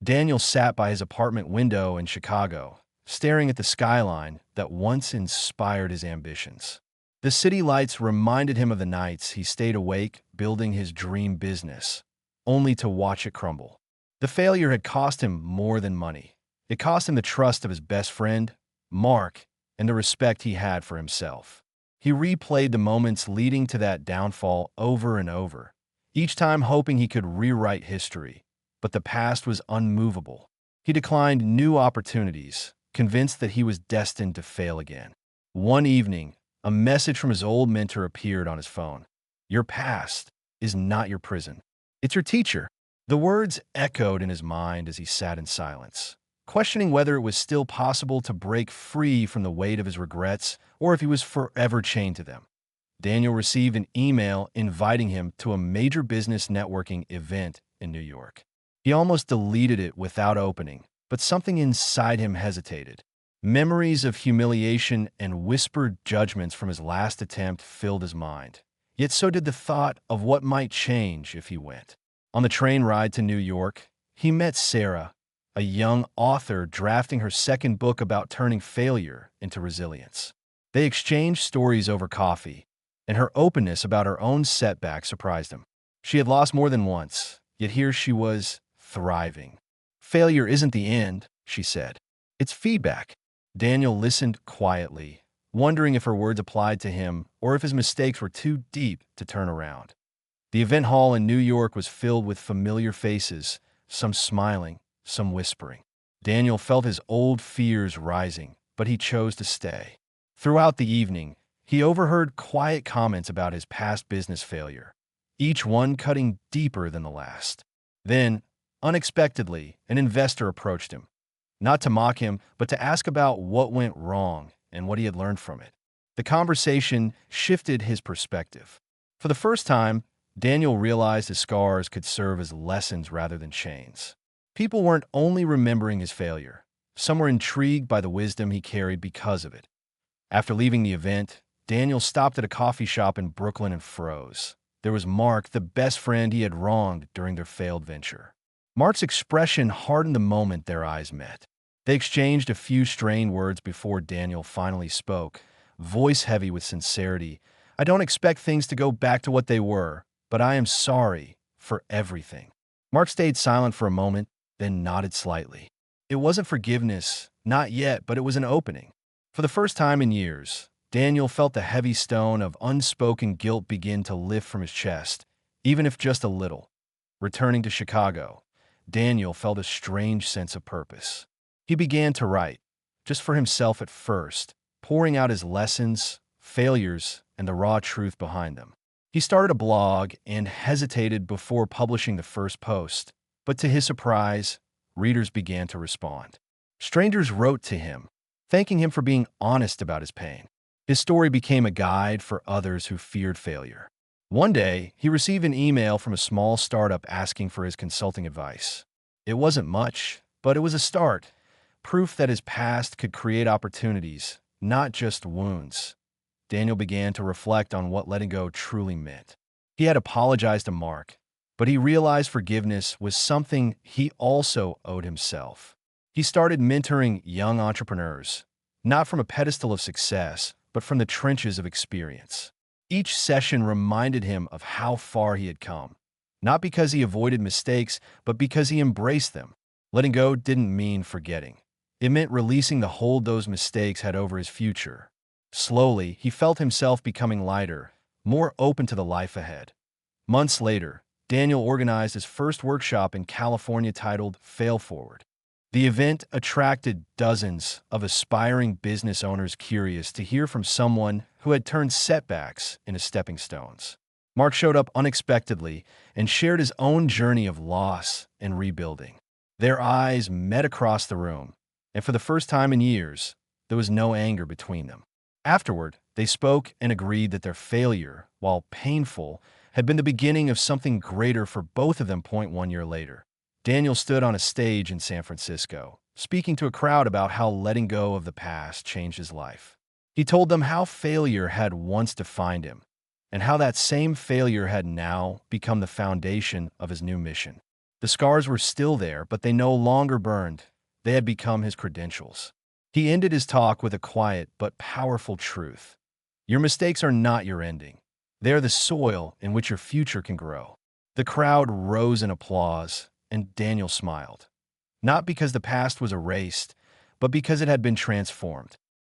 Daniel sat by his apartment window in Chicago, staring at the skyline that once inspired his ambitions. The city lights reminded him of the nights he stayed awake building his dream business, only to watch it crumble. The failure had cost him more than money. It cost him the trust of his best friend, Mark, and the respect he had for himself. He replayed the moments leading to that downfall over and over, each time hoping he could rewrite history. But the past was unmovable. He declined new opportunities, convinced that he was destined to fail again. One evening, a message from his old mentor appeared on his phone. "Your past is not your prison. It's your teacher." The words echoed in his mind as he sat in silence, questioning whether it was still possible to break free from the weight of his regrets or if he was forever chained to them. Daniel received an email inviting him to a major business networking event in New York. He almost deleted it without opening, but something inside him hesitated. Memories of humiliation and whispered judgments from his last attempt filled his mind. Yet so did the thought of what might change if he went. On the train ride to New York, he met Sarah, a young author drafting her second book about turning failure into resilience. They exchanged stories over coffee, and her openness about her own setback surprised him. She had lost more than once, yet here she was, thriving. "Failure isn't the end," she said. "It's feedback." Daniel listened quietly, wondering if her words applied to him or if his mistakes were too deep to turn around. The event hall in New York was filled with familiar faces, some smiling, some whispering. Daniel felt his old fears rising, but he chose to stay. Throughout the evening, he overheard quiet comments about his past business failure, each one cutting deeper than the last. Then, unexpectedly, an investor approached him, not to mock him, but to ask about what went wrong and what he had learned from it. The conversation shifted his perspective. For the first time, Daniel realized his scars could serve as lessons rather than chains. People weren't only remembering his failure. Some were intrigued by the wisdom he carried because of it. After leaving the event, Daniel stopped at a coffee shop in Brooklyn and froze. There was Mark, the best friend he had wronged during their failed venture. Mark's expression hardened the moment their eyes met. They exchanged a few strained words before Daniel finally spoke, voice heavy with sincerity. "I don't expect things to go back to what they were, but I am sorry for everything." Mark stayed silent for a moment, then nodded slightly. It wasn't forgiveness, not yet, but it was an opening. For the first time in years, Daniel felt the heavy stone of unspoken guilt begin to lift from his chest, even if just a little. Returning to Chicago, Daniel felt a strange sense of purpose. He began to write, just for himself at first, pouring out his lessons, failures, and the raw truth behind them. He started a blog and hesitated before publishing the first post, but to his surprise, readers began to respond. Strangers wrote to him, thanking him for being honest about his pain. His story became a guide for others who feared failure. One day, he received an email from a small startup asking for his consulting advice. It wasn't much, but it was a start, proof that his past could create opportunities, not just wounds. Daniel began to reflect on what letting go truly meant. He had apologized to Mark, but he realized forgiveness was something he also owed himself. He started mentoring young entrepreneurs, not from a pedestal of success, but from the trenches of experience. Each session reminded him of how far he had come, not because he avoided mistakes, but because he embraced them. Letting go didn't mean forgetting. It meant releasing the hold those mistakes had over his future. Slowly, he felt himself becoming lighter, more open to the life ahead. Months later, Daniel organized his first workshop in California titled Fail Forward. The event attracted dozens of aspiring business owners curious to hear from someone who had turned setbacks into stepping stones. Mark showed up unexpectedly and shared his own journey of loss and rebuilding. Their eyes met across the room, and for the first time in years, there was no anger between them. Afterward, they spoke and agreed that their failure, while painful, had been the beginning of something greater for both of them. 1 year later, Daniel stood on a stage in San Francisco, speaking to a crowd about how letting go of the past changed his life. He told them how failure had once defined him, and how that same failure had now become the foundation of his new mission. The scars were still there, but they no longer burned. They had become his credentials. He ended his talk with a quiet but powerful truth. Your mistakes are not your ending. They are the soil in which your future can grow. The crowd rose in applause, and Daniel smiled. Not because the past was erased, but because it had been transformed.